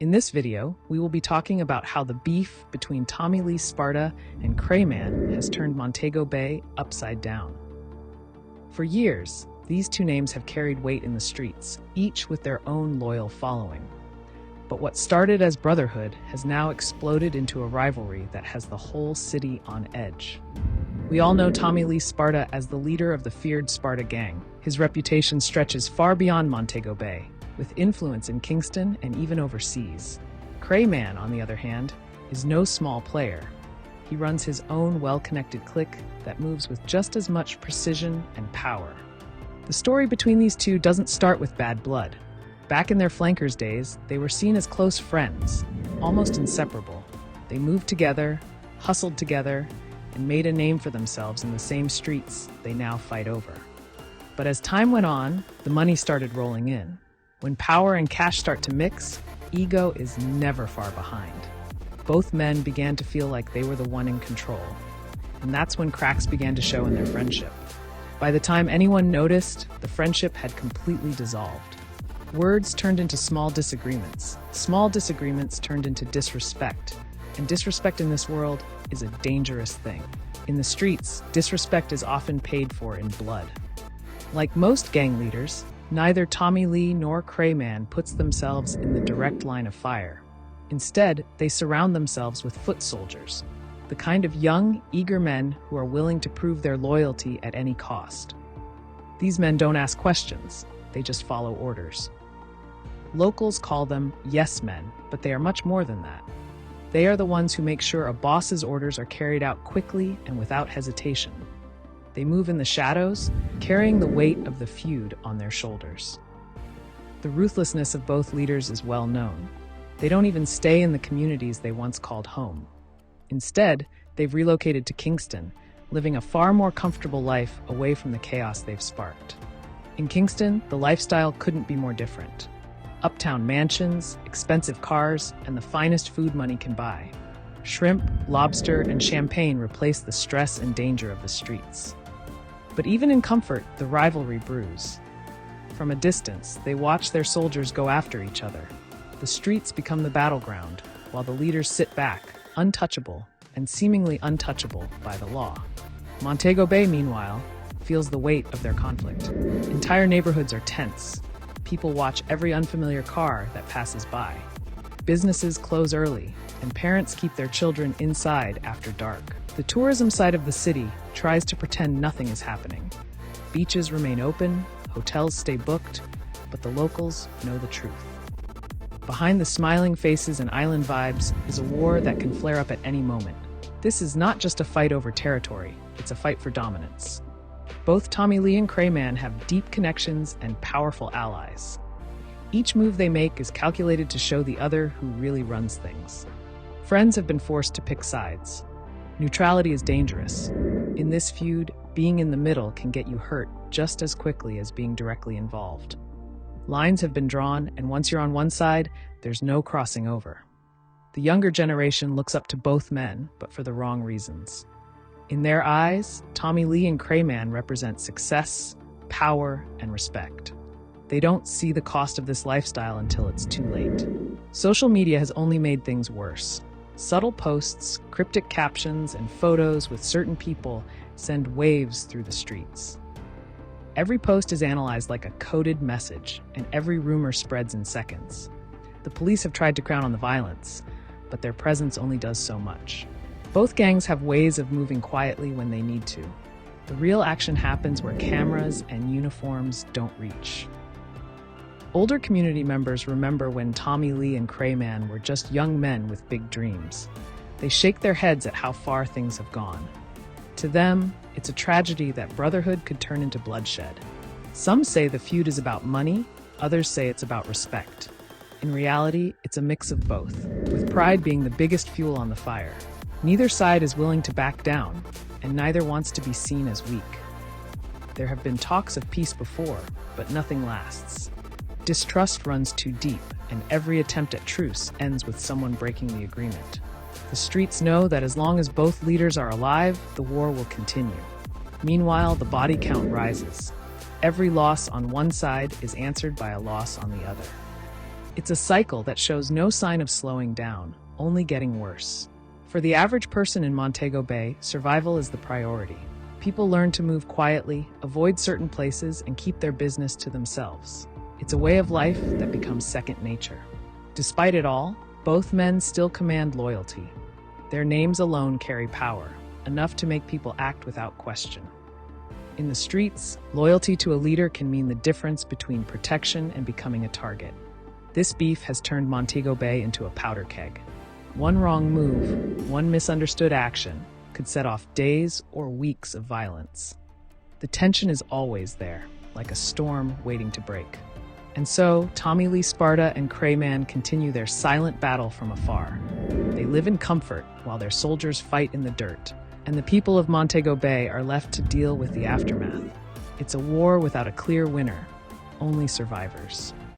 In this video, we will be talking about how the beef between Tommy Lee Sparta and Cray has turned Montego Bay upside down. For years, these two names have carried weight in the streets, each with their own loyal following. But what started as brotherhood has now exploded into a rivalry that has the whole city on edge. We all know Tommy Lee Sparta as the leader of the feared Sparta gang. His reputation stretches far beyond Montego Bay, with influence in Kingston and even overseas. Cray, on the other hand, is no small player. He runs his own well-connected clique that moves with just as much precision and power. The story between these two doesn't start with bad blood. Back in their flankers days, they were seen as close friends, almost inseparable. They moved together, hustled together, and made a name for themselves in the same streets they now fight over. But as time went on, the money started rolling in. When power and cash start to mix, ego is never far behind. Both men began to feel like they were the one in control, and that's when cracks began to show in their friendship. By the time anyone noticed, the friendship had completely dissolved. Words turned into small disagreements turned into disrespect, and disrespect in this world is a dangerous thing. In the streets, disrespect is often paid for in blood. Like most gang leaders, neither Tommy Lee nor Cray puts themselves in the direct line of fire. Instead, they surround themselves with foot soldiers, the kind of young, eager men who are willing to prove their loyalty at any cost. These men don't ask questions, they just follow orders. Locals call them yes men, but they are much more than that. They are the ones who make sure a boss's orders are carried out quickly and without hesitation. They move in the shadows, carrying the weight of the feud on their shoulders. The ruthlessness of both leaders is well known. They don't even stay in the communities they once called home. Instead, they've relocated to Kingston, living a far more comfortable life away from the chaos they've sparked. In Kingston, the lifestyle couldn't be more different. Uptown mansions, expensive cars, and the finest food money can buy. Shrimp, lobster, and champagne replace the stress and danger of the streets. But even in comfort, the rivalry brews. From a distance, they watch their soldiers go after each other. The streets become the battleground, while the leaders sit back, untouchable, and seemingly untouchable by the law. Montego Bay, meanwhile, feels the weight of their conflict. Entire neighborhoods are tense. People watch every unfamiliar car that passes by. Businesses close early, and parents keep their children inside after dark. The tourism side of the city tries to pretend nothing is happening. Beaches remain open, hotels stay booked, but the locals know the truth. Behind the smiling faces and island vibes is a war that can flare up at any moment. This is not just a fight over territory, it's a fight for dominance. Both Tommy Lee and Cray have deep connections and powerful allies. Each move they make is calculated to show the other who really runs things. Friends have been forced to pick sides. Neutrality is dangerous. In this feud, being in the middle can get you hurt just as quickly as being directly involved. Lines have been drawn, and once you're on one side, there's no crossing over. The younger generation looks up to both men, but for the wrong reasons. In their eyes, Tommy Lee and Cray represent success, power, and respect. They don't see the cost of this lifestyle until it's too late. Social media has only made things worse. Subtle posts, cryptic captions, and photos with certain people send waves through the streets. Every post is analyzed like a coded message, and every rumor spreads in seconds. The police have tried to crack down on the violence, but their presence only does so much. Both gangs have ways of moving quietly when they need to. The real action happens where cameras and uniforms don't reach. Older community members remember when Tommy Lee and Cray were just young men with big dreams. They shake their heads at how far things have gone. To them, it's a tragedy that brotherhood could turn into bloodshed. Some say the feud is about money, others say it's about respect. In reality, it's a mix of both, with pride being the biggest fuel on the fire. Neither side is willing to back down, and neither wants to be seen as weak. There have been talks of peace before, but nothing lasts. Distrust runs too deep, and every attempt at truce ends with someone breaking the agreement. The streets know that as long as both leaders are alive, the war will continue. Meanwhile, the body count rises. Every loss on one side is answered by a loss on the other. It's a cycle that shows no sign of slowing down, only getting worse. For the average person in Montego Bay, survival is the priority. People learn to move quietly, avoid certain places, and keep their business to themselves. It's a way of life that becomes second nature. Despite it all, both men still command loyalty. Their names alone carry power, enough to make people act without question. In the streets, loyalty to a leader can mean the difference between protection and becoming a target. This beef has turned Montego Bay into a powder keg. One wrong move, one misunderstood action, could set off days or weeks of violence. The tension is always there, like a storm waiting to break. And so, Tommy Lee Sparta and Cray continue their silent battle from afar. They live in comfort while their soldiers fight in the dirt, and the people of Montego Bay are left to deal with the aftermath. It's a war without a clear winner, only survivors.